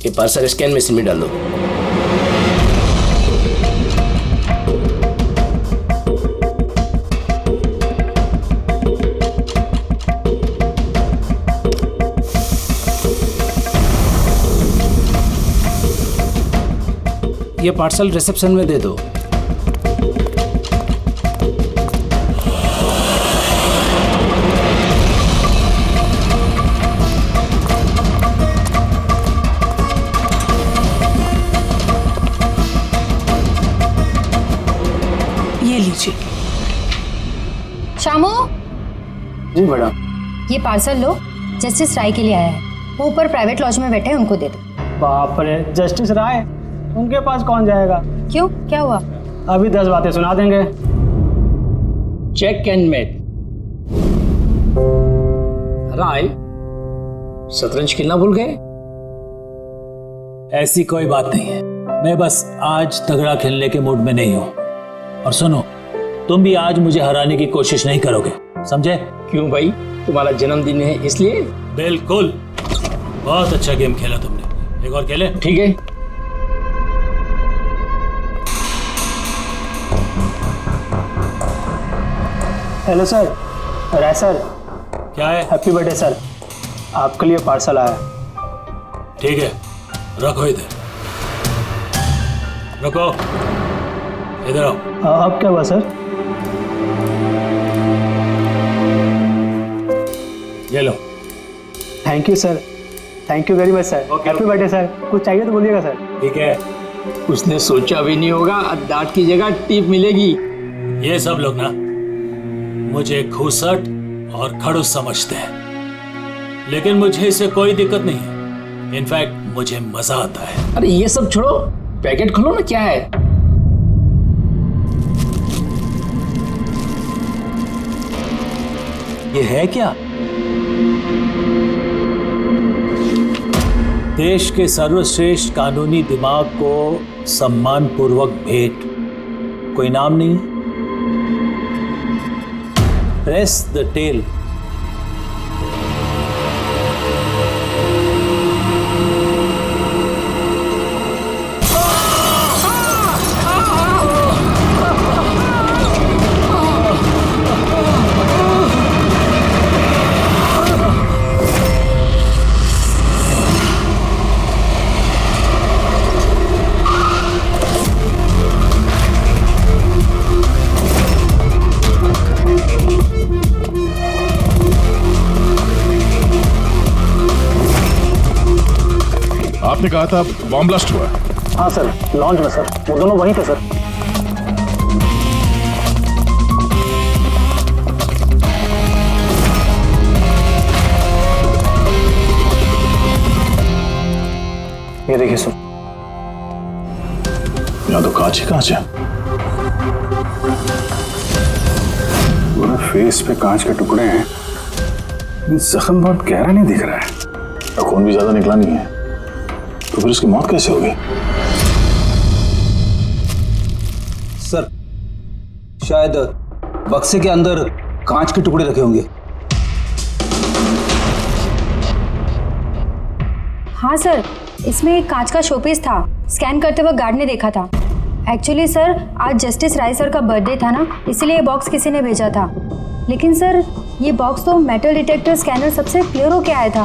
ये parcel scan machine में डाल दो। ये पार्सल रिसेप्शन में दे दो। ये लीजिए। शामू, जी मैडम। ये पार्सल लो, जस्टिस राय के लिए आया है। वो ऊपर प्राइवेट लॉज में बैठे हैं, उनको दे दो। बाप रे, जस्टिस राय, उनके पास कौन जाएगा? क्यों, क्या हुआ? अभी 10 बातें सुना देंगे। Check and met. राय, शतरंज खेलना भूल गए? ऐसी कोई बात नहीं है, मैं बस आज तगड़ा खेलने के मूड में नहीं हूं। और सुनो, तुम भी आज मुझे हराने की कोशिश नहीं करोगे, समझे? क्यों भाई, तुम्हारा जन्मदिन है इसलिए? बिल्कुल, बहुत अच्छा गेम खेला तुमने। एक और खेले? ठीक है। हेलो सर, राय सर। क्या है? हैप्पी बर्थडे सर, आपके लिए पार्सल आया। ठीक है, रखो इधर, रखो इधर आओ। अब क्या हुआ सर? ये लो। Thank you sir, thank you very much sir. Happy birthday sir. कुछ चाहिए तो बोलिएगा सर। ठीक है। उसने सोचा भी नहीं होगा डांट की जगह टिप मिलेगी। ये सब लोग ना मुझे घूसट और खड़ूस समझते हैं, लेकिन मुझे इससे कोई दिक्कत नहीं है। इनफैक्ट मुझे मजा आता है। अरे ये सब छोड़ो, पैकेट खोलो ना, क्या है? ये है क्या? देश के सर्वश्रेष्ठ कानूनी दिमाग को सम्मान पूर्वक भेंट। कोई नाम नहीं? Press the tail. आपने कहा था बॉम्ब ब्लास्ट हुआ? हाँ सर, लॉन्च में सर। वो दोनों वहीं थे सर। ये देखिए सर। यहाँ तो कांच ही कांच है। पूरे फेस पे कांच के टुकड़े हैं। जख्म बहुत गहरा नहीं दिख रहा है, खून भी ज्यादा निकला नहीं है, तो फिर उसकी मौत कैसे हो गई? सर, शायद बक्से के अंदर कांच के टुकड़े रखे होंगे। हाँ सर, इसमें एक कांच का शोपीस था। स्कैन करते वक्त गार्ड ने देखा था। एक्चुअली सर, आज जस्टिस राय सर का बर्थडे था ना, इसलिए ये बॉक्स किसी ने भेजा था। लेकिन सर, ये बॉक्स तो मेटल डिटेक्टर स्कैनर सबसे क्लियर होके आया था,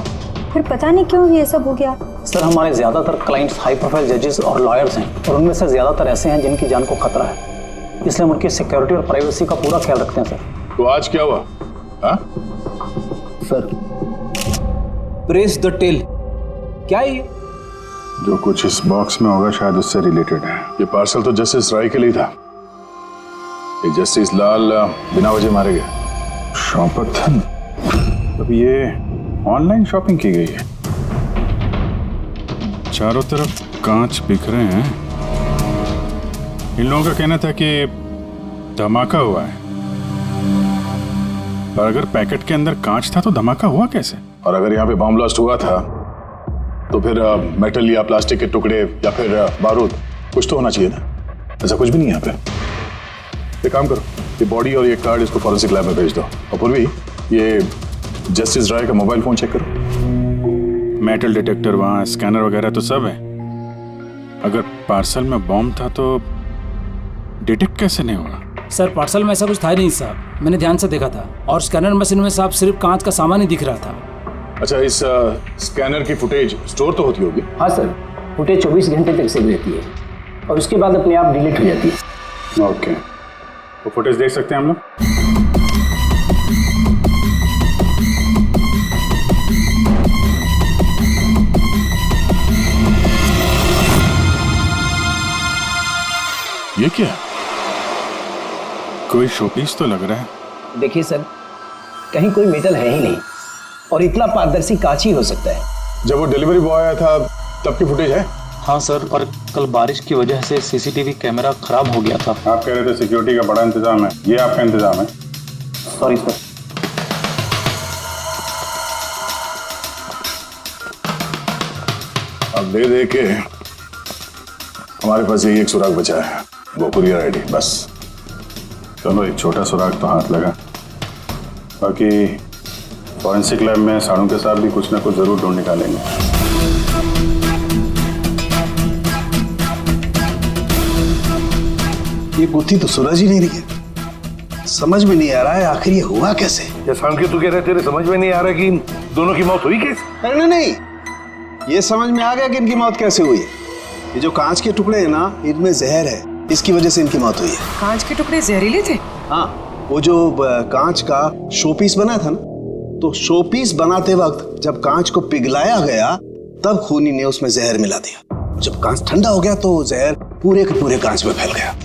फिर पता नहीं क्यों ये सब हो गया। सर, हमारे ज़्यादातर क्लाइंट्स हाई प्रोफाइल जजेस और लॉयर्स हैं, और उनमें से ज़्यादातर ऐसे हैं जिनकी जान को खतरा है, इसलिए हम उनकी सिक्योरिटी और प्राइवेसी का पूरा ख्याल रखते हैं सर। तो आज क्या हुआ? हाँ? सर, प्रेस द टेल, क्या है ये? जो कुछ इस बॉक्स में होगा शायद उससे रिलेटेड है। ये पार्सल तो जस्टिस राय के लिए था। ये जस्टिस लाल बिना वजह मारे गए। शॉपथन, अब ये ऑनलाइन शॉपिंग की गई है। चारों तरफ कांच बिखरे हैं। इन लोगों का कहना था कि धमाका हुआ है, पर अगर पैकेट के अंदर कांच था तो धमाका हुआ कैसे? और अगर यहाँ पे बॉम्ब ब्लास्ट हुआ था तो फिर मेटल या प्लास्टिक के टुकड़े या फिर बारूद कुछ तो होना चाहिए था। ऐसा कुछ भी नहीं है यहाँ पे। एक काम करो, ये बॉडी और ये कार्ड इसको फॉरेंसिक लैब में भेज दो। और पूर्वी, ये जस्टिस राय का मोबाइल फोन चेक करो। मेटल डिटेक्टर वहाँ, स्कैनर वगैरह तो सब है। अगर पार्सल में बॉम्ब था तो डिटेक्ट कैसे नहीं हुआ? सर पार्सल में ऐसा कुछ था ही नहीं साहब, मैंने ध्यान से देखा था। और स्कैनर मशीन में साहब सिर्फ कांच का सामान ही दिख रहा था। अच्छा, इस स्कैनर की फुटेज स्टोर तो होती होगी? हाँ सर, फुटेज 24 घंटे तक सेव रहती है और उसके बाद अपने आप डिलीट हो जाती है। ओके, तो फुटेज देख सकते हैं हम लोग? ये क्या? कोई शोपीस तो लग रहा है। देखिए सर, कहीं कोई मेटल है ही नहीं और इतना पारदर्शी कांच ही हो सकता है। जब वो डिलीवरी बॉय आया था तब की फुटेज है? हाँ सर, और कल बारिश की वजह से सीसीटीवी कैमरा खराब हो गया था। आप कह रहे थे सिक्योरिटी का बड़ा इंतजाम है, ये आपका इंतजाम है? Sorry sir. अब दे दे के हमारे पास यही एक सुराग बचा है, वो कुरियर आईडी। बस चलो, एक छोटा सुराग तो हाथ लगा। बाकी फॉरेंसिक लैब में साड़ों के साथ भी कुछ ना कुछ जरूर ढूंढ निकालेंगे। ये गुत्थी तो सूरज ही नहीं रही है। समझ में नहीं आ रहा है आखिर ये हुआ कैसे। की तू कह रहे तेरे समझ में नहीं आ रहा कि इन दोनों की मौत हुई कैसे? अरे नहीं, ये समझ में आ गया कि इनकी मौत कैसे हुई है। ये जो कांच के टुकड़े हैं ना, इनमें जहर है, इसकी वजह से इनकी मौत हुई है। कांच के टुकड़े जहरीले थे? हाँ, वो जो कांच का शोपीस बना था ना, तो शोपीस बनाते वक्त जब कांच को पिघलाया गया तब खूनी ने उसमें जहर मिला दिया। जब कांच ठंडा हो गया तो जहर पूरे के पूरे कांच में फैल गया।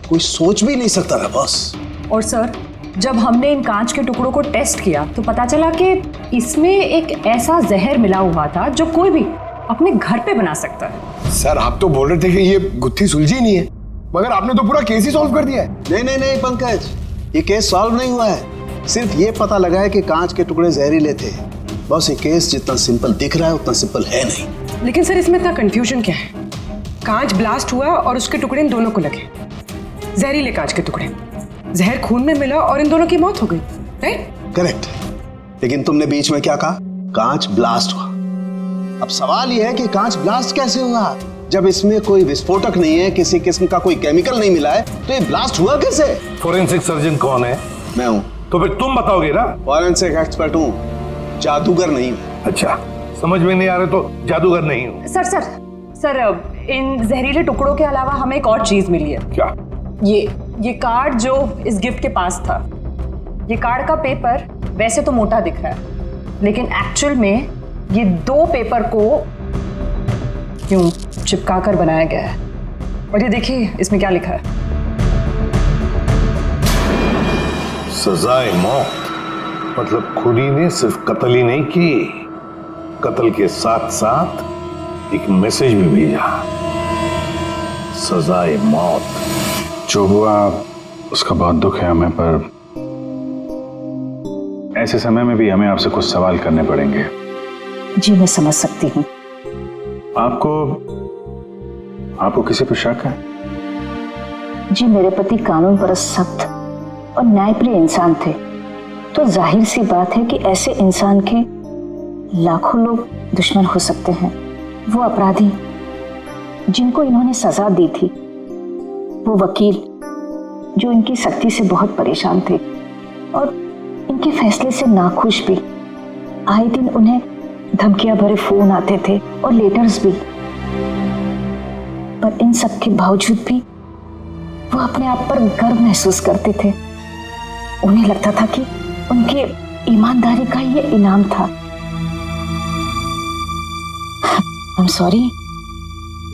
कोई सोच भी नहीं सकता था बॉस। और सर, जब हमने इन कांच के टुकड़ों को टेस्ट किया तो पता चला कि इसमें एक ऐसा जहर मिला हुआ था जो कोई भी अपने घर पे बना सकता है। सर, आप तो बोल रहे थे कि ये गुत्थी सुलझी नहीं है, मगर आपने तो पूरा केस ही सॉल्व कर दिया है। नहीं नहीं नहीं पंकज, ये केस सॉल्व नहीं हुआ है। सिर्फ ये पता लगा है कि कांच के टुकड़े जहरीले थे। बस ये केस जितना सिंपल दिख रहा है उतना सिंपल है नहीं। लेकिन सर, इसमें इतना कंफ्यूजन क्या है? कांच ब्लास्ट हुआ और उसके टुकड़े इन दोनों को लगे, जहरीले कांच के टुकड़े। जहर खून में मिला और इन दोनों की मौत हो गई, राइट? करेक्ट। लेकिन तुमने बीच में क्या कहा? कांच ब्लास्ट हुआ। अब सवाल यह है कि कांच ब्लास्ट कैसे हुआ? जब इसमें कोई विस्फोटक नहीं है, किसी किस्म का कोई केमिकल नहीं मिला है, तो ये ब्लास्ट हुआ कैसे? फोरेंसिक सर्जन कौन है? मैं हूँ। तो फिर तुम बताओगे ना। फॉरेंसिक एक्सपर्ट हूँ, जादूगर नहीं हूँ। अच्छा, समझ में नहीं आ रहा तो जादूगर नहीं हूँ। सर, इन जहरीले टुकड़ों के अलावा हमें एक और चीज मिली है। क्या? ये कार्ड जो इस गिफ्ट के पास था, ये कार्ड का पेपर वैसे तो मोटा दिख रहा है, लेकिन एक्चुअल में ये 2 पेपर को यूं चिपका कर बनाया गया है। और ये देखिए इसमें क्या लिखा है। सजाए मौत। मतलब खूनी ने सिर्फ कत्ल ही नहीं की, कत्ल के साथ साथ एक मैसेज भी भेजा, सजाए मौत। जो हुआ उसका बहुत दुख है हमें, पर ऐसे समय में भी हमें आपसे कुछ सवाल करने पड़ेंगे। जी मैं समझ सकती हूँ। आपको किसी पर शक है? जी मेरे पति कानून पर सख्त और न्यायप्रिय इंसान थे, तो जाहिर सी बात है कि ऐसे इंसान के लाखों लोग दुश्मन हो सकते हैं। वो अपराधी जिनको इन्होंने सजा दी थी, वो वकील जो इनकी सख्ती से बहुत परेशान थे और इनके फैसले से नाखुश भी। आए दिन उन्हें धमकियां भरे फोन आते थे और लेटर्स भी, पर इन सब के बावजूद भी वो अपने आप पर गर्व महसूस करते थे। उन्हें लगता था कि उनकी ईमानदारी का ये इनाम था। आई एम सॉरी,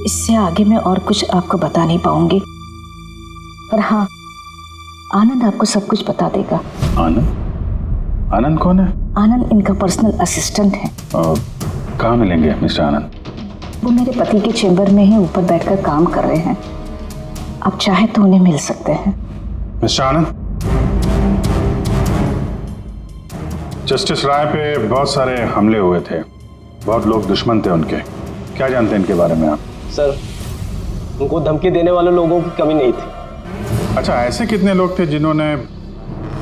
इससे आगे मैं और कुछ आपको बता नहीं पाऊंगी, पर हाँ, आनंद आपको सब कुछ बता देगा। आनंद? आनंद कौन है? आनंद इनका पर्सनल असिस्टेंट है। और कहाँ मिलेंगे मिस्टर आनंद? वो मेरे पति के चेंबर में ही ऊपर बैठकर काम कर रहे हैं। आप चाहे तो उन्हें मिल सकते हैं। मिस्टर आनंद, जस्टिस राय पे बहुत सारे हमले हुए थे, बहुत लोग दुश्मन थे उनके। क्या जानते हैं इनके बारे में आप? सर, उनको धमकी देने वाले लोगों की कमी नहीं थी। अच्छा, ऐसे कितने लोग थे जिन्होंने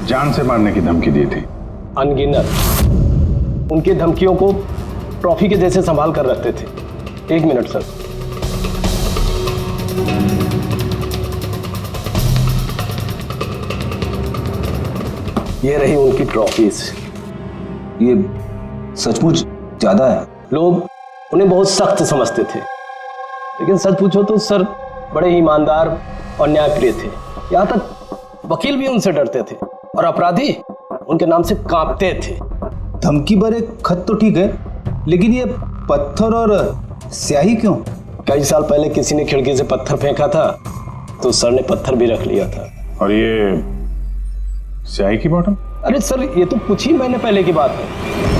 जान से मारने की धमकी दी थी? अनगिनत। उनकी धमकियों को ट्रॉफी के जैसे संभाल कर रखते थे। 1 मिनट सर। ये रही उनकी ट्रॉफीज। ये सचमुच ज्यादा है। लोग उन्हें बहुत सख्त समझते थे, लेकिन सच पूछो तो सर बड़े ईमानदार और न्यायप्रिय थे। यहाँ तक वकील भी उनसे डरते थे और अपराधी उनके नाम से कांपते थे। धमकी भरे खत तो ठीक है, लेकिन ये पत्थर और स्याही क्यों? कई साल पहले किसी ने खिड़की से पत्थर फेंका था तो सर ने पत्थर भी रख लिया था। और ये स्याही की बॉटल? अरे सर ये तो कुछ ही महीने पहले की बात है।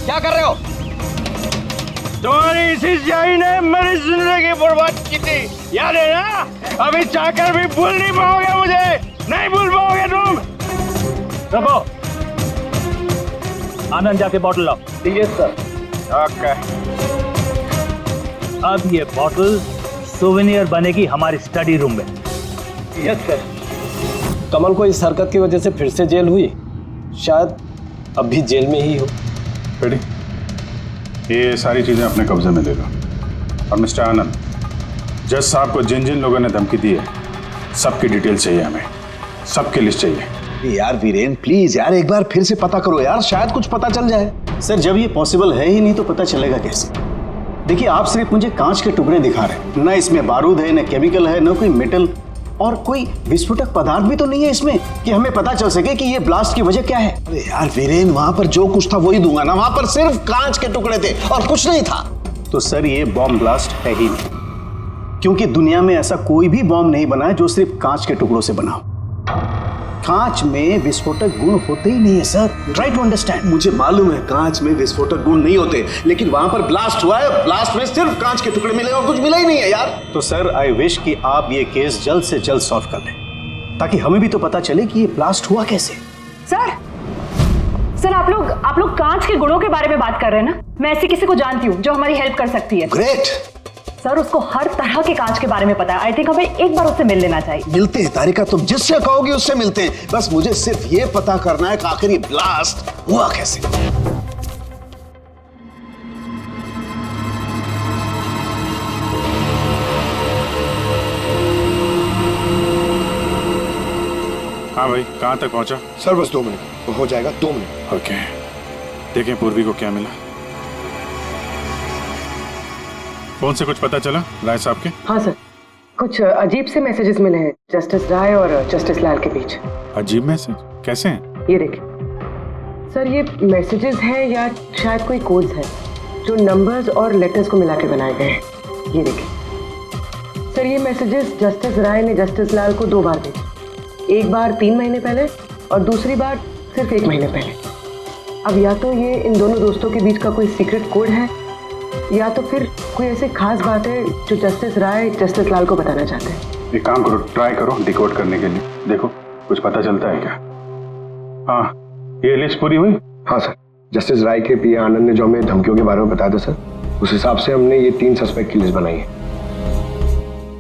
क्या कर रहे हो? तुम्हारी इसी स्याही ने मेरी जिंदगी बर्बाद की थी, याद है ना? अभी चाहकर भी भूल नहीं पाओगे मुझे, नहीं भूल पाओगे तुम। रखो, आनंद जाके बॉटल लाओ। ठीक है सर। ओके। अब ये बॉटल सोवेनियर बनेगी हमारी स्टडी रूम में। Yes sir. कमल को इस हरकत की वजह से फिर से जेल हुई, शायद अब भी जेल में ही हो। रेडी? ये सारी चीजें अपने कब्जे में ले लो। और मिस्टर आनंद, जज साहब को जिन जिन लोगों ने धमकी दी है सबकी डिटेल चाहिए, हमें सबकी लिस्ट चाहिए। यार वीरेन प्लीज यार एक बार फिर से पता करो यार, शायद कुछ पता चल जाए। सर जब ये पॉसिबल है ही नहीं तो पता चलेगा कैसे? देखिए आप सिर्फ मुझे कांच के टुकड़े दिखा रहे हैं, ना इसमें बारूद है, ना केमिकल है, ना कोई मेटल, और कोई विस्फोटक पदार्थ भी तो नहीं है इसमें कि हमें पता चल सके कि ये ब्लास्ट की वजह क्या है। अरे यार वीरेन वहां पर जो कुछ था वही दूंगा ना, वहां पर सिर्फ कांच के टुकड़े थे और कुछ नहीं था। तो सर ये बॉम्ब ब्लास्ट है ही नहीं, क्योंकि दुनिया में ऐसा कोई भी बॉम्ब नहीं बना है जो सिर्फ कांच के टुकड़ों से बना हो। कांच में विस्फोटक गुण होते ही नहीं है सर, ट्राई टू अंडरस्टैंड। मुझे मालूम है कांच में विस्फोटक गुण नहीं होते, लेकिन वहां पर ब्लास्ट हुआ है, ब्लास्ट में सिर्फ कांच के टुकड़े मिले और कुछ मिला ही नहीं है यार। तो सर आई विश कि आप ये केस जल्द से जल्द सॉल्व कर लें, ताकि हमें भी तो पता चले कि ये ब्लास्ट हुआ कैसे। सर आप लोग कांच के गुणों के बारे में बात कर रहे हैं ना? मैं ऐसी किसी को जानती हूँ जो हमारी हेल्प कर सकती है। ग्रेट। सर उसको हर तरह के कांच के बारे में पता है। आई थिंक हमें एक बार उससे मिल लेना चाहिए। मिलते हैं तारिका, तुम जिससे कहोगे उससे मिलते हैं, बस मुझे सिर्फ ये पता करना है कि आखिर ये ब्लास्ट हुआ कैसे। हाँ भाई, कहाँ तक पहुँचा? सर बस 2 मिनट हो जाएगा, 2 मिनट। ओके, देखें पूर्वी को क्या मिला। फोन से कुछ पता चला राय साहब के? हाँ सर, कुछ अजीब से मैसेजेस मिले हैं जस्टिस राय और जस्टिस लाल के बीच। अजीब मैसेज? कैसे हैं? ये देखिए सर, ये मैसेजेस हैं या शायद कोई कोड्स हैं जो नंबर्स और लेटर्स को मिला के बनाए गए हैं। ये देखिए सर, ये मैसेजेस जस्टिस राय ने जस्टिस लाल को 2 बार भेजे, एक बार 3 महीने पहले और दूसरी बार सिर्फ 1 महीने पहले। अब या तो ये इन दोनों दोस्तों के बीच का कोई सीक्रेट कोड है, या तो फिर कोई ऐसी खास बात है जो जस्टिस राय जस्टिस लाल को बताना चाहते हैं। एक काम करो, ट्राई करो डिकोड करने के लिए, देखो कुछ पता चलता है क्या। हाँ, ये लिस्ट पूरी हुई? हाँ सर, जस्टिस राय के पीए आनंद ने जो हमें धमकियों के बारे में बताया था सर, उस हिसाब से हमने ये 3 सस्पेक्ट की लिस्ट बनाई है।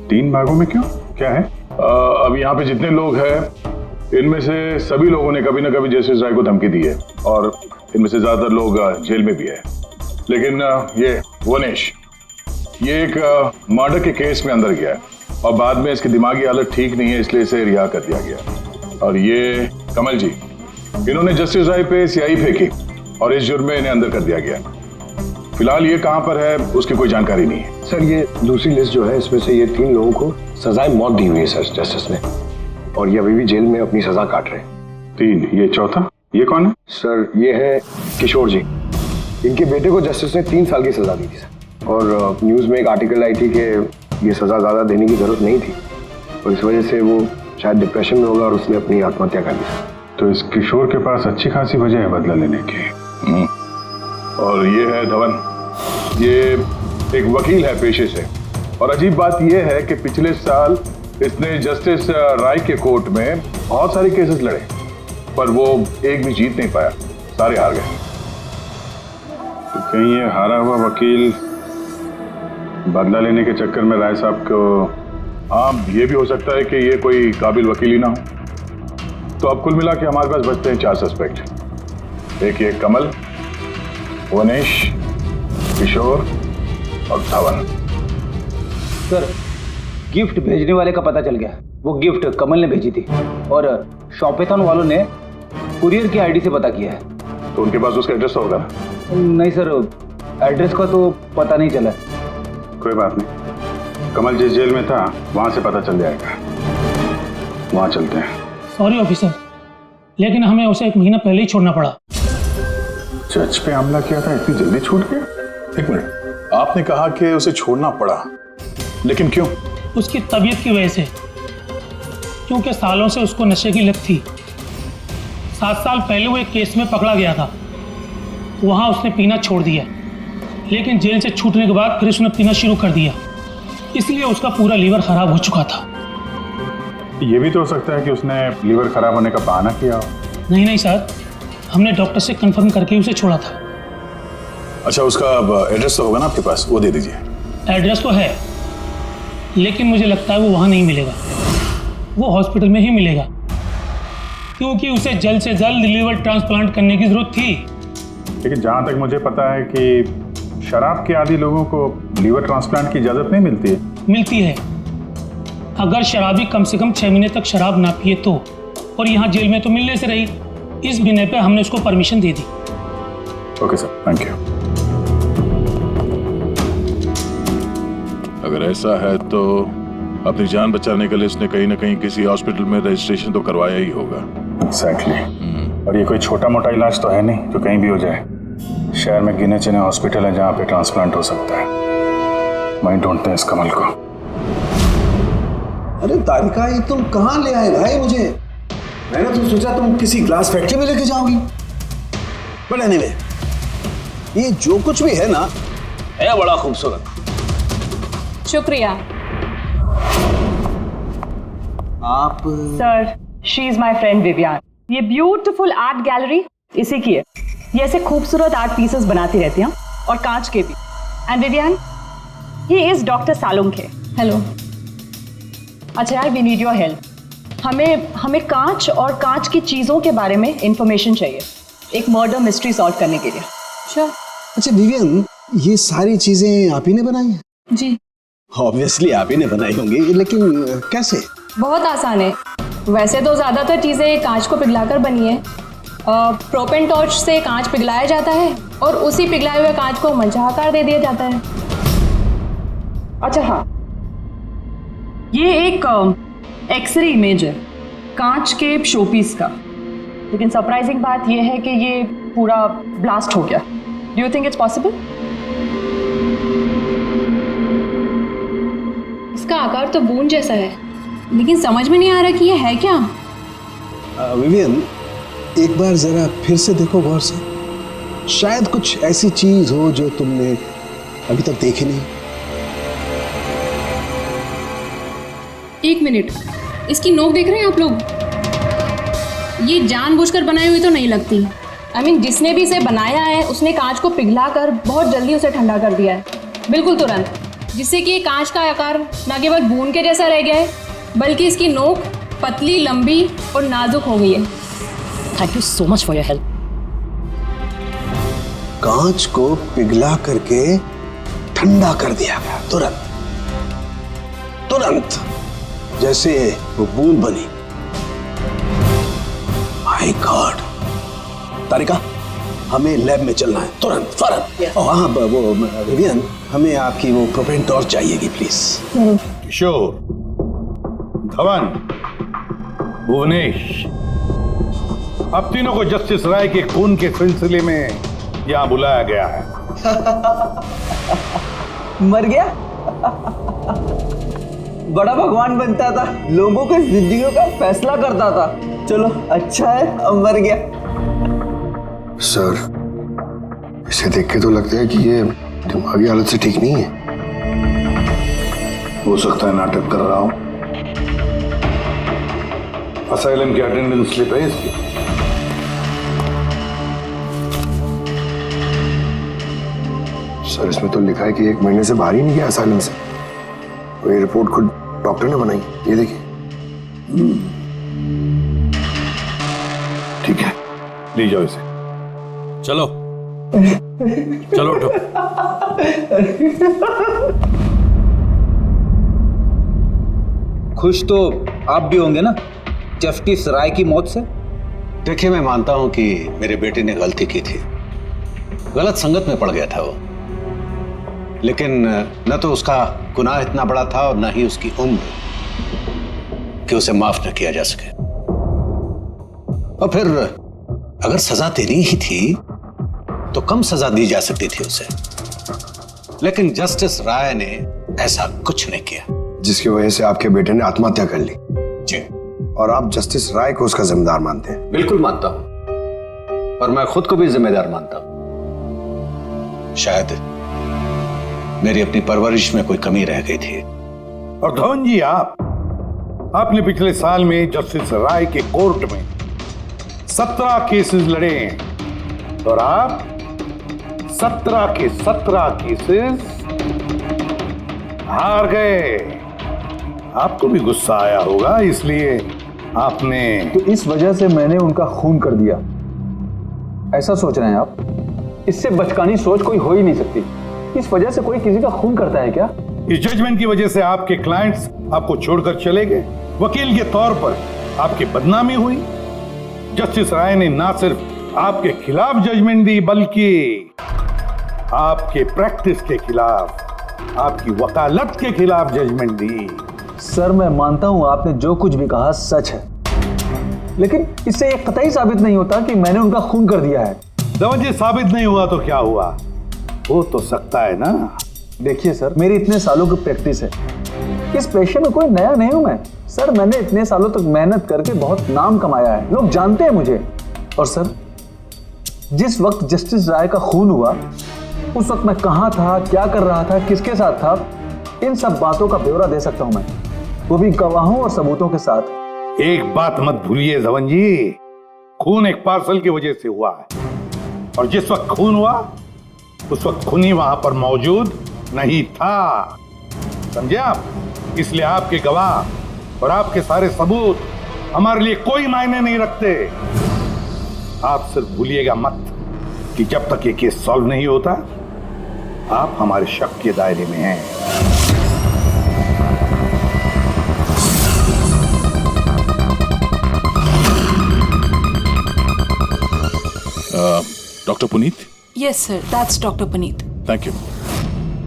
3 भागों में क्यों, क्या है? अब यहाँ पे जितने लोग हैं इनमें से सभी लोगों ने कभी ना कभी जस्टिस राय को धमकी दी है, और इनमें से ज्यादातर लोग जेल में भी है। लेकिन ये वनेश, ये एक मर्डर के केस में अंदर गया है और बाद में इसकी दिमागी हालत ठीक नहीं है, इसलिए इसे रिहा कर दिया गया। और ये कमल जी, इन्होंने जस्टिस राय पे स्याही फेंकी और इस जुर्म में इन्हें अंदर कर दिया गया। फिलहाल ये कहाँ पर है उसकी कोई जानकारी नहीं है। सर ये दूसरी लिस्ट जो है, इसमें से ये 3 लोगों को सजाए मौत दी हुई है सर जस्टिस ने, और ये अभी भी जेल में अपनी सजा काट रहे हैं। 3, ये चौथा, ये कौन है? सर ये है किशोर जी, इनके बेटे को जस्टिस ने 3 साल की सजा दी थी सर, और न्यूज़ में एक आर्टिकल आई थी कि ये सजा ज़्यादा देने की जरूरत नहीं थी, और इस वजह से वो शायद डिप्रेशन में होगा और उसने अपनी आत्महत्या कर ली। तो इस किशोर के पास अच्छी खासी वजह है बदला लेने की। और ये है धवन, ये एक वकील है पेशे से, और अजीब बात यह है कि पिछले साल इसने जस्टिस राय के कोर्ट में बहुत सारे केसेस लड़े, पर वो एक भी जीत नहीं पाया, सारे हार गए। तो कहीं ये हारा हुआ वकील बदला लेने के चक्कर में राय साहब को, हाँ ये भी हो सकता है कि ये कोई काबिल वकील ही ना हो। तो अब कुल मिला के हमारे पास बचते हैं 4 सस्पेक्ट, एक ये कमल, वनेश, किशोर और धवन। सर गिफ्ट भेजने वाले का पता चल गया, वो गिफ्ट कमल ने भेजी थी और शॉपेथॉन वालों ने कुरियर की आईडी से पता किया है। तो उनके पास उसका एड्रेस तो होगा? नहीं सर, एड्रेस का तो पता नहीं चला। कोई बात नहीं, कमल जिस जेल में था वहां से पता चल जाएगा, वहां चलते हैं। सॉरी ऑफिसर, लेकिन हमें उसे 1 महीना पहले ही छोड़ना पड़ा। जज पे हमला किया था, इतनी जल्दी छूट गया? एक मिनट, आपने कहा कि उसे छोड़ना पड़ा, लेकिन क्यों? उसकी तबीयत की वजह से, क्योंकि सालों से उसको नशे की लत थी। 7 साल पहले वो एक केस में पकड़ा गया था, वहां उसने पीना छोड़ दिया, लेकिन जेल से छूटने के बाद फिर उसने पीना शुरू कर दिया, इसलिए उसका पूरा लीवर खराब हो चुका था। ये भी तो हो सकता है कि उसने लीवर खराब होने का बहाना किया हो। नहीं सर, हमने डॉक्टर से कंफर्म करके उसे छोड़ा था। अच्छा, उसका एड्रेस तो होगा ना आपके पास, वो दे दीजिए। एड्रेस तो है, लेकिन मुझे लगता है वो वहाँ नहीं मिलेगा, वो हॉस्पिटल में ही मिलेगा, क्योंकि उसे जल्द से जल्द लीवर ट्रांसप्लांट करने की जरूरत थी। लेकिन जहाँ तक मुझे पता है कि शराब के आदी लोगों को लीवर ट्रांसप्लांट की इजाज़त नहीं मिलती है। मिलती है, अगर शराबी कम से कम 6 महीने तक शराब ना पिए तो, और यहाँ जेल में तो मिलने से रही, इस बिना पे हमने उसको permission they the. Okay sir, thank you. अगर ऐसा है तो अपनी जान बचाने के लिए इसने कहीं ना कहीं किसी हॉस्पिटल में रजिस्ट्रेशन तो करवाया ही होगा। एग्जैक्टली। और ये कोई छोटा मोटा इलाज तो है नहीं जो कहीं भी हो जाए। शहर में गिने चुने हॉस्पिटल हैं जहाँ पे ट्रांसप्लांट हो सकता है। वहीं ढूंढते हैं इस कमल को। अरे तारिका, ये तुम कहाँ ले आए भाई मुझे? मैंने तो सोचा तुम किसी ग्लास फैक्ट्री में लेके जाओगी। बट एनीवे, ये जो कुछ भी है ना, है बड़ा खूबसूरत। शुक्रिया। आप sir, she is my friend Vivian. ये ब्यूटीफुल आर्ट गैलरी इसी की है। ये ऐसे खूबसूरत आर्ट पीसेस बनाती रहती हैं, और कांच के भी। And Vivian, he is doctor Salunkhe. Hello. अच्छा यार, वी नीड योर हेल्प। हमें कांच और कांच की चीजों के बारे में इंफॉर्मेशन चाहिए, एक मर्डर मिस्ट्री सॉल्व करने के लिए। श्योर। अच्छा विवियन, ये सारी चीजें आप ही ने बनाई हैं? जी। ऑब्वियसली आप ही ने बनाई होंगी, लेकिन कैसे? बहुत आसान है। वैसे तो ज़्यादातर चीज़ें कांच को पिघलाकर बनी है। प्रोपेन टॉर्च से कांच पिघलाया जाता है और उसी पिघलाए हुए कांच को मंचा आकार दे दिया जाता है। अच्छा हाँ, ये एक एक्सरे इमेज है कांच के शोपीस का, लेकिन सरप्राइजिंग बात यह है कि ये पूरा ब्लास्ट हो गया। Do you think it's possible? इसका आकार तो बूंद जैसा है, लेकिन समझ में नहीं आ रहा कि ये है क्या। विवियन, एक बार जरा फिर से देखो गौर से, शायद कुछ ऐसी चीज हो जो तुमने अभी तक देखी नहीं। 1 मिनट, इसकी नोक देख रहे हैं आप लोग? ये जानबूझकर बनाई हुई तो नहीं लगती। I mean, जिसने भी इसे बनाया है उसने कांच को पिघलाकर बहुत जल्दी उसे ठंडा कर दिया है, बिल्कुल तुरंत, जिससे कि ये कांच का आकार न केवल बूंद के जैसा रह गया है, बल्कि इसकी नोक पतली, लंबी और नाजुक हो गई है। Thank you so much for your help. कांच को पिघला करके ठंडा कर दिया गया, तुरंत तुरंत, जैसे वो बूंद बनी। My God. तारिका, हमें लैब में चलना है तुरंत, फौरन। और हाँ, वो विवियन, हमें आपकी वो प्रोपेन टॉर्च चाहिएगी प्लीज। किशोर, धवन, भुवनेश, अब तीनों को जस्टिस राय के खून के सिलसिले में यहां बुलाया गया है। मर गया? बड़ा भगवान बनता था, लोगों की जिंदगियों का फैसला करता था। चलो अच्छा है, अब मर गया। सर, इसे देख के तो लगता है कि ये दिमागी हालत से ठीक नहीं है। हो सकता है नाटक कर रहा हूं। असाइलम की अटेंडेंस स्लिप है इसकी। सर इसमें तो लिखा है कि 1 महीने से बाहर ही नहीं गया असाइलम से। और ये रिपोर्ट खुद डॉक्टर ने बनाई, ये देखिए। ठीक है, ले जाओ इसे। चलो चलो उठो। खुश तो आप भी होंगे ना जस्टिस राय की मौत से? देखिए, मैं मानता हूं कि मेरे बेटे ने गलती की थी, गलत संगत में पड़ गया था वो, लेकिन न तो उसका गुनाह इतना बड़ा था और न ही उसकी उम्र कि उसे माफ न किया जा सके। और फिर अगर सजा देनी ही थी तो कम सजा दी जा सकती थी उसे, लेकिन जस्टिस राय ने ऐसा कुछ नहीं किया, जिसकी वजह से आपके बेटे ने आत्महत्या कर ली। जी। और आप जस्टिस राय को उसका जिम्मेदार मानते हैं? बिल्कुल मानता हूं, और मैं खुद को भी जिम्मेदार मानता हूं। शायद मेरी अपनी परवरिश में कोई कमी रह गई थी। और धवन जी, आपने पिछले साल में जस्टिस राय के कोर्ट में 17 केसेस लड़े हैं और आप 17 के 17 केसेस हार गए। आपको भी गुस्सा आया होगा, इसलिए आपने तो इस वजह से मैंने उनका खून कर दिया, ऐसा सोच रहे हैं आप? इससे बचकानी सोच कोई हो ही नहीं सकती। इस वजह से कोई किसी का खून करता है क्या? इस जजमेंट की वजह से आपके क्लाइंट्स आपको छोड़कर चले गए, वकील के तौर पर आपकी बदनामी हुई। जस्टिस राय ने ना सिर्फ आपके खिलाफ जजमेंट दी, बल्कि आपके प्रैक्टिस के खिलाफ, आपकी वकालत के खिलाफ जजमेंट दी। सर, मैं मानता हूं आपने जो कुछ भी कहा सच है, लेकिन इससे यह कतई साबित नहीं होता कि मैंने उनका खून कर दिया है। धवन जी, साबित नहीं हुआ तो क्या हुआ? हो तो सकता है ना। देखिए सर, मेरी इतने सालों की प्रैक्टिस है, इस पेशे में कोई नया नहीं हूं मैं। सर, मैंने इतने सालों तक मेहनत करके बहुत नाम कमाया है, लोग जानते हैं मुझे। और सर, जिस वक्त जस्टिस राय का खून हुआ, उस वक्त मैं कहां था, क्या कर रहा था, किसके साथ था, इन सब बातों का ब्यौरा दे सकता हूं मैं, वो भी गवाहों और सबूतों के साथ। एक बात मत भूलिए धवन जी, खून एक पार्सल की वजह से हुआ है, और जिस वक्त खून हुआ उस वक्त खूनी वहां पर मौजूद नहीं था, समझे आप? इसलिए आपके गवाह और आपके सारे सबूत हमारे लिए कोई मायने नहीं रखते। आप सिर्फ भूलिएगा मत कि जब तक ये केस सॉल्व नहीं होता, आप हमारे शक के दायरे में हैं। Doctor Puneet? Yes sir, that's doctor Puneet. Thank you.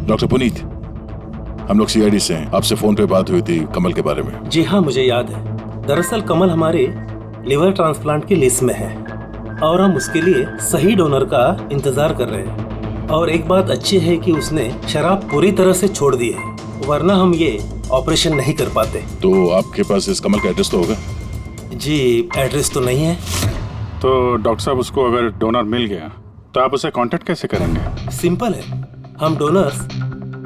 Doctor Puneet, हम लोग सीआईडी से हैं, आपसे फोन पे बात हुई थी कमल के बारे में। जी हाँ, मुझे याद है। दरअसल कमल हमारे लिवर ट्रांसप्लांट की लिस्ट में है और हम उसके लिए सही डोनर का इंतजार कर रहे हैं। और एक बात अच्छी है कि उसने शराब पूरी तरह से छोड़ दी है, वरना हम ये ऑपरेशन नहीं कर पाते। तो आपके पास इस कमल का एड्रेस तो होगा? जी, एड्रेस तो नहीं है। तो डॉक्टर साहब, उसको अगर डोनर मिल गया तो आप उसे कांटेक्ट कैसे करेंगे? सिंपल है, हम डोनर्स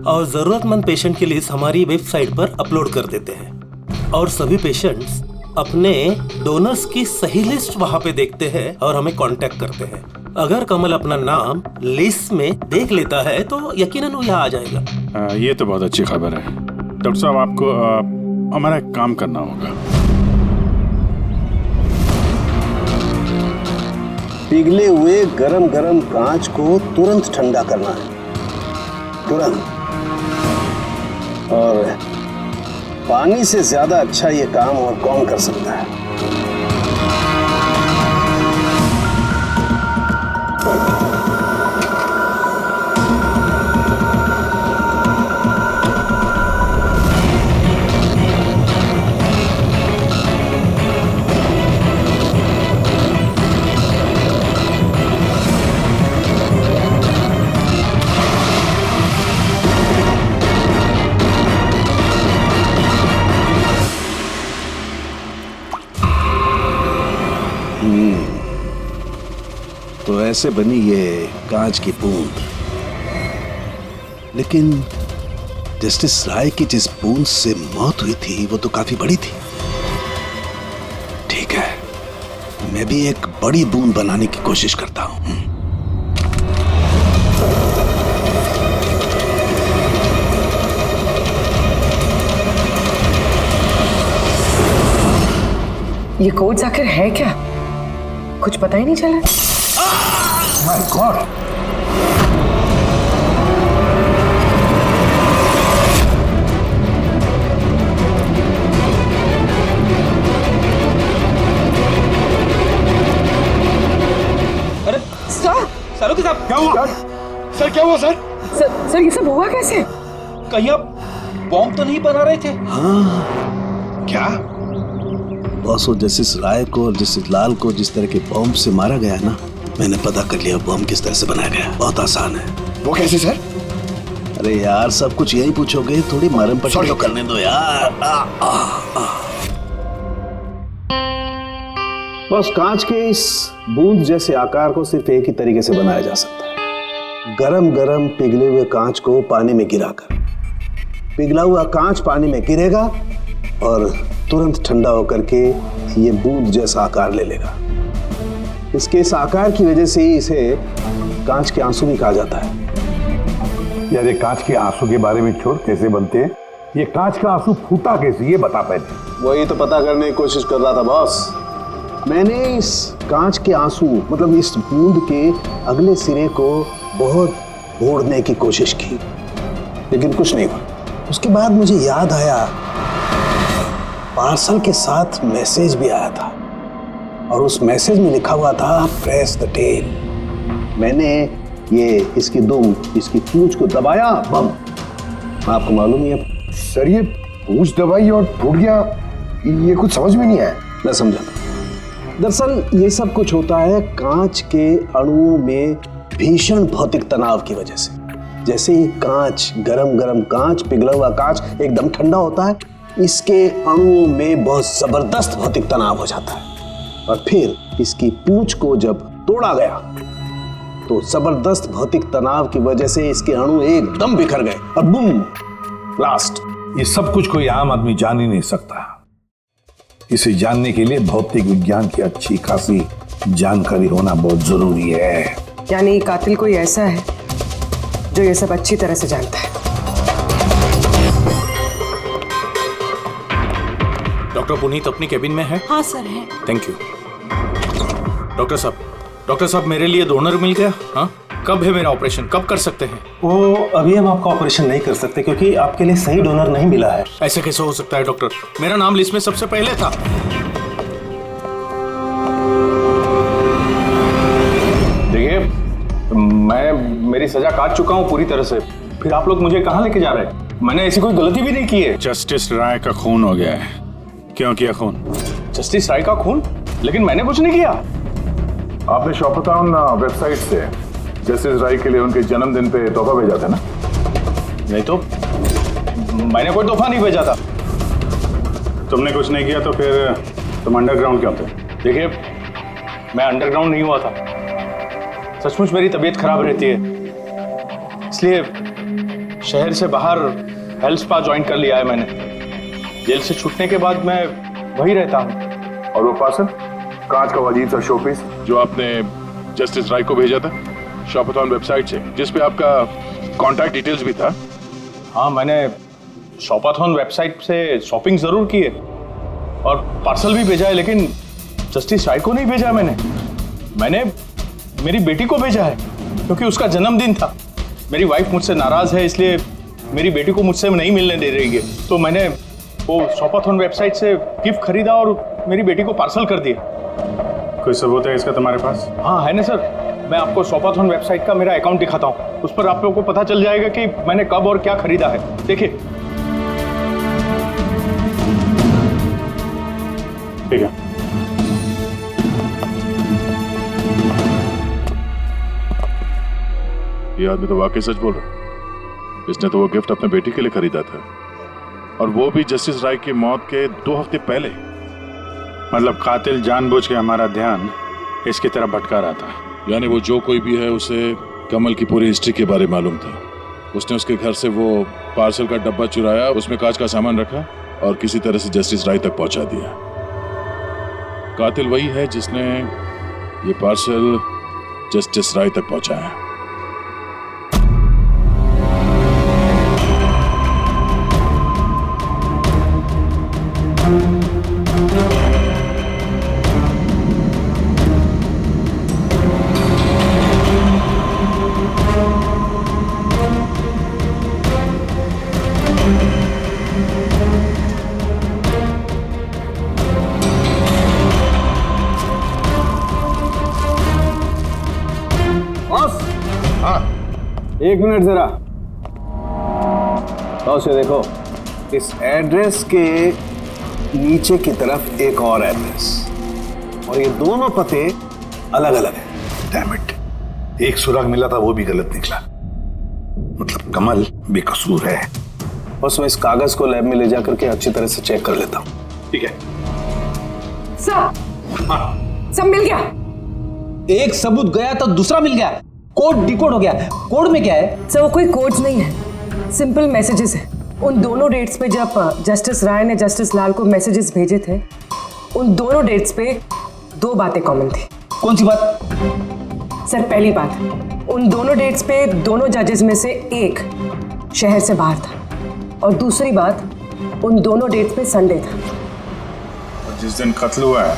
और जरूरतमंद पेशेंट की लिस्ट हमारी वेबसाइट पर अपलोड कर देते हैं और सभी पेशेंट्स अपने डोनर्स की सही लिस्ट वहां पे देखते हैं और हमें कांटेक्ट करते हैं। अगर कमल अपना नाम लिस्ट में देख लेता है तो यकीनन वो यहाँ आ जाएगा। ये तो बहुत अच्छी खबर है। डॉक्टर साहब, आपको हमारा एक काम करना होगा। पिघले हुए गरम गरम कांच को तुरंत ठंडा करना है, तुरंत। और पानी से ज्यादा अच्छा ये काम और कौन कर सकता है? तो ऐसे बनी ये कांच की बूंद, लेकिन जस्टिस राय की जिस बूंद से मौत हुई थी वो तो काफी बड़ी थी। ठीक है, मैं भी एक बड़ी बूंद बनाने की कोशिश करता हूं। ये कोड्स आखिर है क्या? कुछ पता ही नहीं चला। My God! अरे सर, सालों के साहब क्या हुआ? सर क्या हुआ सर? सर ये सब हुआ कैसे? कहीं आप बॉम्ब तो नहीं बना रहे थे? हाँ, क्या बॉस, वो जस्टिस राय को और जस्टिस लाल को जिस तरह के बॉम्ब से मारा गया ना, मैंने पता कर लिया बॉम्ब किस तरह से बनाया गया। बहुत आसान है। वो कैसे सर? अरे यार, सब कुछ यही पूछोगे, थोड़ी मरम पट्टी तो करने दो यार। बस कांच के इस बूंद जैसे आकार को सिर्फ एक ही तरीके से बनाया जा सकता है, गरम गरम पिघले हुए कांच को पानी में गिराकर। पिघला हुआ कांच पानी में गिरेगा और तुरंत ठंडा होकर के ये बूंद जैसा आकार ले लेगा। इसके इस आकार की वजह से ही इसे कांच के आंसू भी कहा जाता है। यार, ये कांच के आंसू के बारे में छोड़, कैसे बनते हैं? ये कांच का आंसू फूटा कैसे, ये बता पहले। वही तो पता करने की कोशिश कर रहा था बॉस। मैंने इस कांच के आंसू मतलब इस बूंद के अगले सिरे को बहुत मोड़ने की कोशिश की, लेकिन कुछ नहीं हुआ। उसके बाद मुझे याद आया, पार्सल के साथ मैसेज भी आया था और उस मैसेज में लिखा हुआ था प्रेस द टेल। मैंने ये इसकी दुम, इसकी पूंछ को दबाया, बम। आपको मालूम ही है सर, ये पूंछ दबाई और टूट गया, ये कुछ समझ में नहीं आया। मैं समझा। दरअसल ये सब कुछ होता है कांच के अणुओं में भीषण भौतिक तनाव की वजह से। जैसे ही कांच, गरम गरम कांच, पिघला हुआ कांच एकदम ठंडा होता है, इसके अणुओं में बहुत जबरदस्त भौतिक तनाव हो जाता है और फिर इसकी पूंछ को जब तोड़ा गया तो जबरदस्त भौतिक तनाव की वजह से इसके अणु एकदम बिखर गए और बूम, ब्लास्ट। ये सब कुछ कोई आम आदमी जान ही नहीं सकता। इसे जानने के लिए भौतिक विज्ञान की अच्छी खासी जानकारी होना बहुत जरूरी है। यानी कातिल कोई ऐसा है जो ये सब अच्छी तरह से जानता है। डॉक्टर पुनीत अपनी केबिन में है? हाँ सर है। Thank you. डॉक्टर साहब मेरे लिए डोनर मिल गया? हाँ, कब है मेरा ऑपरेशन, कब कर सकते हैं? वो अभी हम आपका ऑपरेशन नहीं कर सकते क्योंकि आपके लिए सही डोनर नहीं मिला है। ऐसे कैसे हो सकता है डॉक्टर? मेरा नाम लिस्ट में सबसे पहले था। देखिए, मेरी सजा काट चुका हूँ पूरी तरह से, फिर आप लोग मुझे कहाँ लेके जा रहे हैं? मैंने ऐसी कोई गलती भी नहीं की है। जस्टिस राय का खून हो गया है। क्यों किया खून? जस्टिस राय का खून? लेकिन मैंने कुछ नहीं किया। आपने शॉपटाउन वेबसाइट से जस्टिस राय के लिए उनके जन्मदिन पे तोहफा भेजा था ना? नहीं तो मैंने कोई तोहफा नहीं भेजा था। तुमने कुछ नहीं किया तो फिर तुम अंडरग्राउंड क्यों थे? देखिए, मैं अंडरग्राउंड नहीं हुआ था। सचमुच मेरी तबीयत खराब रहती है, इसलिए शहर से बाहर हेल्थ स्पा ज्वाइन कर लिया है मैंने। जेल से छूटने के बाद मैं वही रहता हूँ। और वो पार्सल, कांच का अजीब सा शोपीस जो आपने जस्टिस राय को भेजा था शॉपथॉन वेबसाइट से, जिसपे आपका कॉन्टैक्ट डिटेल्स भी था? हाँ, मैंने शॉपाथॉन वेबसाइट से शॉपिंग जरूर की है और पार्सल भी भेजा है, लेकिन जस्टिस राय को नहीं भेजा मैंने मेरी बेटी को भेजा है क्योंकि उसका जन्मदिन था। मेरी वाइफ मुझसे नाराज है, इसलिए मेरी बेटी को मुझसे नहीं मिलने दे रही है, तो मैंने वो शॉपाथॉन वेबसाइट से गिफ्ट खरीदा और मेरी बेटी को पार्सल कर दिया। कोई सबूत है इसका तुम्हारे पास? हाँ है ना सर, मैं आपको शॉपाथॉन वेबसाइट का मेरा अकाउंट दिखाता हूँ, उस पर आप लोगों को पता चल जाएगा कि मैंने कब और क्या खरीदा है। देखिए। ठीक है। ये आदमी तो वाकई सच बोल रहा। इसने तो वो गिफ्ट अपने बेटी के लिए खरीदा था, और वो भी जस्टिस राय की मौत के 2 हफ्ते पहले। मतलब कातिल जानबूझ के हमारा ध्यान इसकी तरफ भटका रहा था। यानी वो जो कोई भी है उसे कमल की पूरी हिस्ट्री के बारे में मालूम था। उसने उसके घर से वो पार्सल का डब्बा चुराया, उसमें कांच का सामान रखा और किसी तरह से जस्टिस राय तक पहुंचा दिया। कातिल वही है जिसने ये पार्सल जस्टिस राय तक पहुंचाया। एक मिनट जरा, तो उसे देखो, इस एड्रेस के नीचे की तरफ एक और एड्रेस, और ये दोनों पते अलग अलग हैं। डैम इट, एक सुराग मिला था वो भी गलत निकला। मतलब कमल बेकसूर है। बस मैं इस कागज को लैब में ले जाकर के अच्छी तरह से चेक कर लेता हूँ। ठीक है सब मिल गया। एक सबूत गया तो दूसरा मिल गया, कोड डिकोड हो गया। कोड में क्या है सर? वो कोई कोड्स नहीं है, सिंपल मैसेजेस है। उन दोनों डेट्स पे जब जस्टिस राय ने जस्टिस लाल को मैसेजेस भेजे थे, उन दोनों डेट्स पे दो बातें कॉमन थी। कौन सी बात? सर पहली बात, उन दोनों डेट्स पे दोनों जजेस में से एक शहर से बाहर था, और दूसरी बात, उन दोनों डेट्स पे संडे था। और जिस दिन कत्ल हुआ है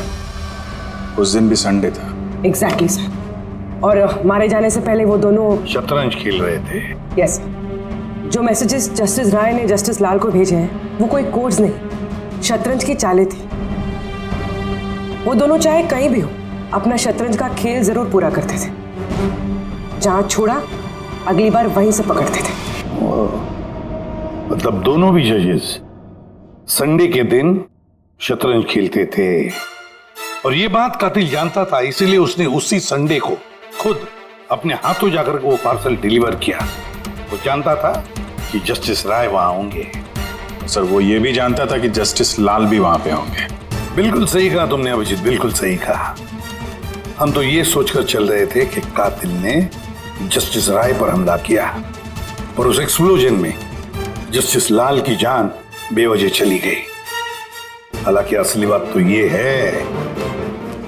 उस दिन भी संडे था। Exactly sir. और मारे जाने से पहले वो दोनों शतरंज खेल रहे थे। यस। जो मैसेजेस जस्टिस राय ने जस्टिस लाल को भेजे हैं वो कोई कोड्स नहीं, शतरंज की चालें थी। वो दोनों चाहे कहीं भी हो अपना शतरंज का खेल जरूर पूरा करते थे। जहां छोड़ा अगली बार वहीं से पकड़ते थे। मतलब दोनों भी जजेस संडे के दिन शतरंज खेलते थे, और ये बात कातिल जानता था, इसीलिए उसने उसी संडे को खुद अपने हाथों जाकर वो पार्सल डिलीवर किया। वो जानता था कि जस्टिस राय वहां होंगे। सर वो ये भी जानता था कि जस्टिस लाल भी वहां पे होंगे। बिल्कुल सही कहा तुमने अभिजीत, बिल्कुल सही कहा। हम तो ये सोचकर चल रहे थे कि कातिल ने जस्टिस राय पर हमला किया, पर उस एक्सप्लोजन में जस्टिस लाल की जान बेवजह चली गई। हालांकि असली बात तो ये है,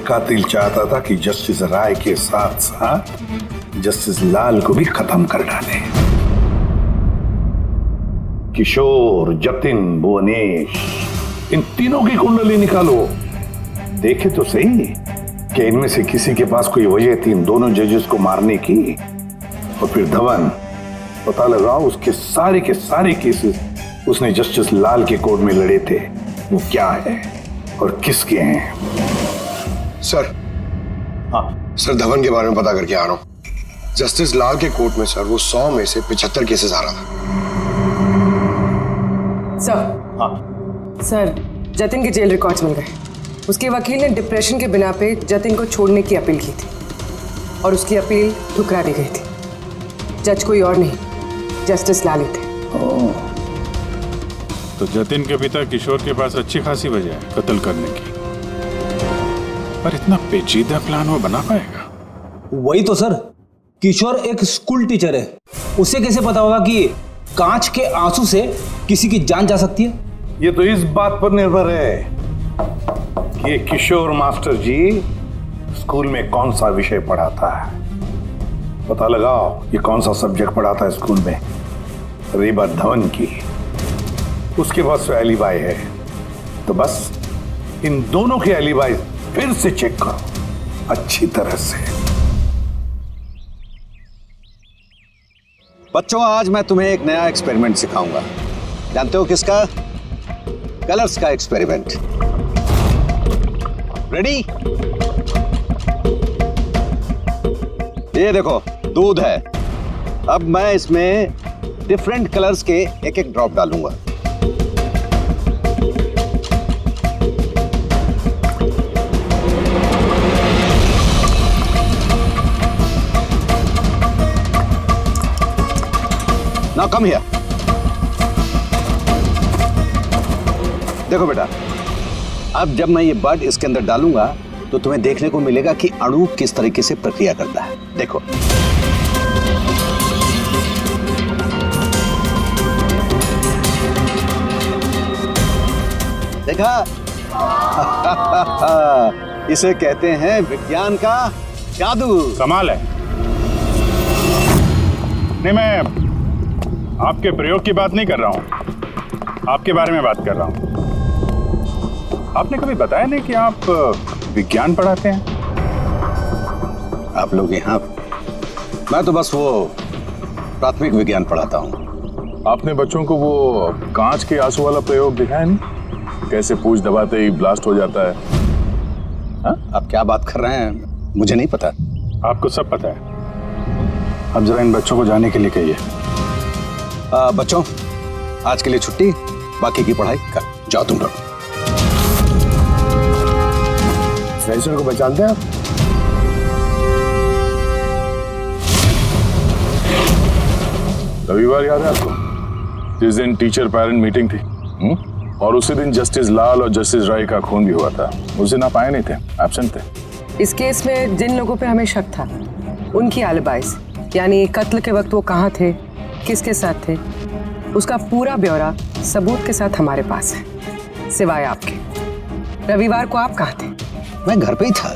कातिल चाहता था कि जस्टिस राय के साथ साथ जस्टिस लाल को भी खत्म कर डाले। किशोर, जतिन, भुवनेश, इन तीनों की कुंडली निकालो, देखे तो सही कि इनमें से किसी के पास कोई वजह थी इन दोनों जजेस को मारने की। और फिर धवन, पता लगाओ उसके सारे के सारे केसेस उसने जस्टिस लाल के कोर्ट में लड़े थे, वो क्या है और किसके हैं। सर, हाँ सर, धवन के बारे में पता करके आ रहा हूँ। जस्टिस लाल के कोर्ट में सर वो 100 में से 75 केसेस आ रहा था। सर, हाँ सर, जतिन के जेल रिकॉर्ड्स मिल गए। उसके वकील ने डिप्रेशन के बिना पे जतिन को छोड़ने की अपील की थी, और उसकी अपील ठुकरा दी गई थी। जज कोई और नहीं, जस्टिस लाल ही थे। तो जतिन के पिता किशोर के पास अच्छी खासी वजह है कत्ल करने की, पर इतना पेचीदा प्लान वो बना पाएगा? वही तो सर, किशोर एक स्कूल टीचर है, उसे कैसे पता होगा कि कांच के आंसू से किसी की जान जा सकती है? ये तो इस बात पर निर्भर है कि ये किशोर मास्टर जी स्कूल में कौन सा विषय पढ़ाता है। पता लगाओ ये कौन सा सब्जेक्ट पढ़ाता है स्कूल में। रही बात धवन की, उसके पास एलिबाई है, तो बस इन दोनों के एलिबाई फिर से चेक करो अच्छी तरह से। बच्चों, आज मैं तुम्हें एक नया एक्सपेरिमेंट सिखाऊंगा। जानते हो किसका? कलर्स का एक्सपेरिमेंट। रेडी? ये देखो, दूध है। अब मैं इसमें डिफरेंट कलर्स के एक एक ड्रॉप डालूंगा। Now come here. देखो बेटा, अब जब मैं ये बर्ड इसके अंदर डालूंगा तो तुम्हें देखने को मिलेगा कि अणु किस तरीके से प्रक्रिया करता है। देखो, देखा? इसे कहते हैं विज्ञान का जादू। कमाल है। नहीं, मैं आपके प्रयोग की बात नहीं कर रहा हूं, आपके बारे में बात कर रहा हूं। आपने कभी बताया नहीं कि आप विज्ञान पढ़ाते हैं? आप लोग यहाँ, मैं तो बस वो प्राथमिक विज्ञान पढ़ाता हूँ। आपने बच्चों को वो कांच के आंसू वाला प्रयोग दिखाया नहीं? कैसे पूछ दबाते ही ब्लास्ट हो जाता है। हाँ? आप क्या बात कर रहे हैं? मुझे नहीं पता। आपको सब पता है। अब जरा इन बच्चों को जाने के लिए कहिए। बच्चों, आज के लिए छुट्टी, बाकी की पढ़ाई कर जाओ तुम लोग। सर को पहचानते हैं आप? रविवार याद है आपको, जिस दिन टीचर पेरेंट मीटिंग थी? और उसी दिन जस्टिस लाल और जस्टिस राय का खून भी हुआ था। उस दिन आप आए नहीं थे, एब्सेंट थे। इस केस में जिन लोगों पे हमें शक था उनकी आलिबाइस, यानी कत्ल के वक्त वो कहाँ थे, किसके साथ थे, उसका पूरा ब्यौरा सबूत के साथ हमारे पास है, सिवाय आपके। रविवार को आप कहाँ थे? मैं घर पे ही था।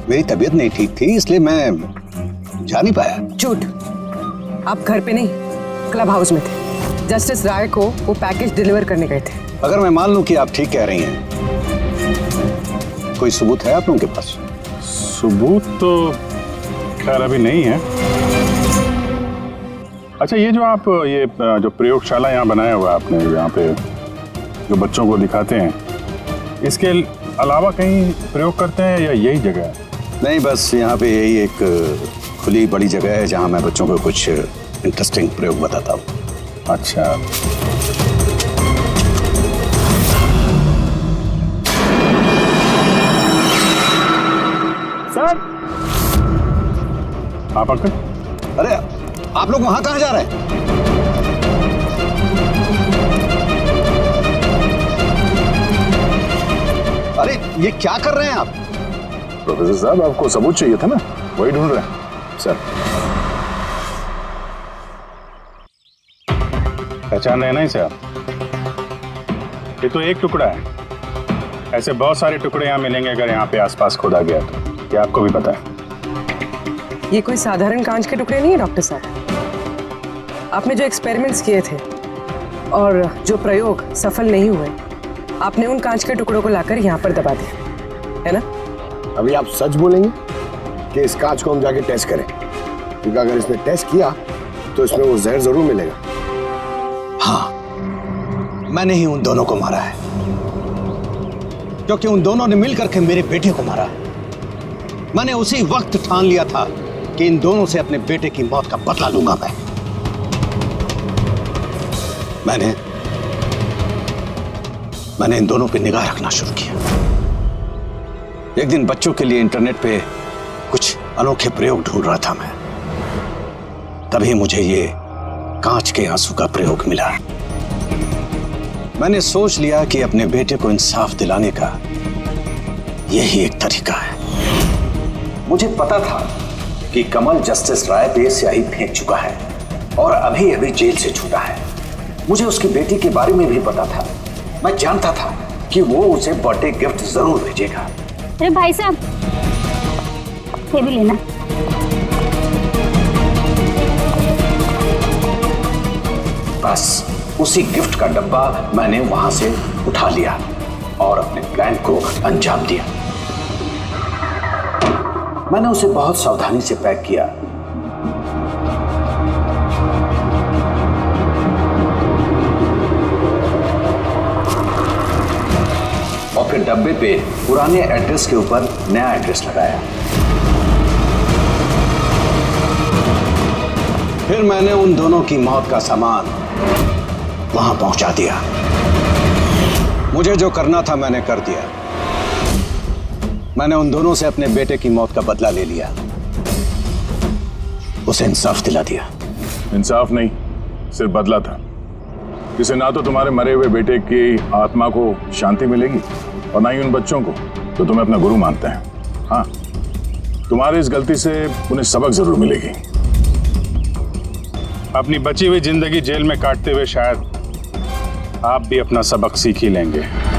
मेरी तबीयत नहीं ठीक थी, इसलिए मैं जा नहीं पाया। झूठ, आप घर पे नहीं, क्लब हाउस में थे। जस्टिस राय को वो पैकेज डिलीवर करने गए थे। अगर मैं मान लूं कि आप ठीक कह रही हैं, कोई सबूत है आप लोगों के पास? सबूत तो खैर अभी नहीं है। अच्छा, ये जो आप ये जो प्रयोगशाला यहाँ बनाया हुआ आपने, यहाँ पे जो बच्चों को दिखाते हैं, इसके अलावा कहीं प्रयोग करते हैं या यही जगह है? नहीं, बस यहाँ पे यही एक खुली बड़ी जगह है जहाँ मैं बच्चों को कुछ इंटरेस्टिंग प्रयोग बताता हूँ। अच्छा, सर आप अंकल? अरे आप लोग वहां कहाँ जा रहे हैं? अरे ये क्या कर रहे हैं आप? प्रोफेसर साहब, आपको सबूत चाहिए था ना, वही ढूंढ रहे हैं। सर, पहचान रहे ना इसे आप? ये तो एक टुकड़ा है, ऐसे बहुत सारे टुकड़े यहाँ मिलेंगे अगर यहाँ पे आसपास खोदा गया तो। क्या आपको भी पता है? ये कोई साधारण कांच के टुकड़े नहीं है डॉक्टर साहब। आपने जो एक्सपेरिमेंट्स किए थे और जो प्रयोग सफल नहीं हुए, आपने उन कांच के टुकड़ों को लाकर यहाँ पर दबा दिया, है ना? अभी आप सच बोलेंगे कि इस कांच को हम जाके टेस्ट करें? क्योंकि अगर इसने टेस्ट किया तो इसमें वो जहर जरूर मिलेगा। हाँ, मैंने ही उन दोनों को मारा है, क्योंकि उन दोनों ने मिलकर के मेरे बेटे को मारा है। मैंने उसी वक्त ठान लिया था कि इन दोनों से अपने बेटे की मौत का बदला लूंगा मैं। मैंने इन दोनों पे निगाह रखना शुरू किया। एक दिन बच्चों के लिए इंटरनेट पे कुछ अनोखे प्रयोग ढूंढ रहा था मैं, तभी मुझे ये कांच के आंसू का प्रयोग मिला। मैंने सोच लिया कि अपने बेटे को इंसाफ दिलाने का यही एक तरीका है। मुझे पता था कि कमल जस्टिस राय पे स्याही फेंक चुका है और अभी अभी जेल से छूटा है। मुझे उसकी बेटी के बारे में भी पता था। मैं जानता था कि वो उसे बर्थडे गिफ्ट जरूर भेजेगा। अरे भाई साहब, ये भी लेना। बस उसी गिफ्ट का डब्बा मैंने वहां से उठा लिया और अपने प्लान को अंजाम दिया। मैंने उसे बहुत सावधानी से पैक किया। और फिर डब्बे पे पुराने एड्रेस के ऊपर नया एड्रेस लगाया। फिर मैंने उन दोनों की मौत का सामान वहां पहुंचा दिया। मुझे जो करना था मैंने कर दिया। मैंने उन दोनों से अपने बेटे की मौत का बदला ले लिया, उसे इंसाफ दिला दिया। इंसाफ नहीं, सिर्फ बदला था। इससे ना तो तुम्हारे मरे हुए बेटे की आत्मा को शांति मिलेगी और ना ही उन बच्चों को जो तुम्हें अपना गुरु मानते हैं। हाँ, तुम्हारी इस गलती से उन्हें सबक जरूर मिलेगी। अपनी बची हुई जिंदगी जेल में काटते हुए शायद आप भी अपना सबक सीख ही लेंगे।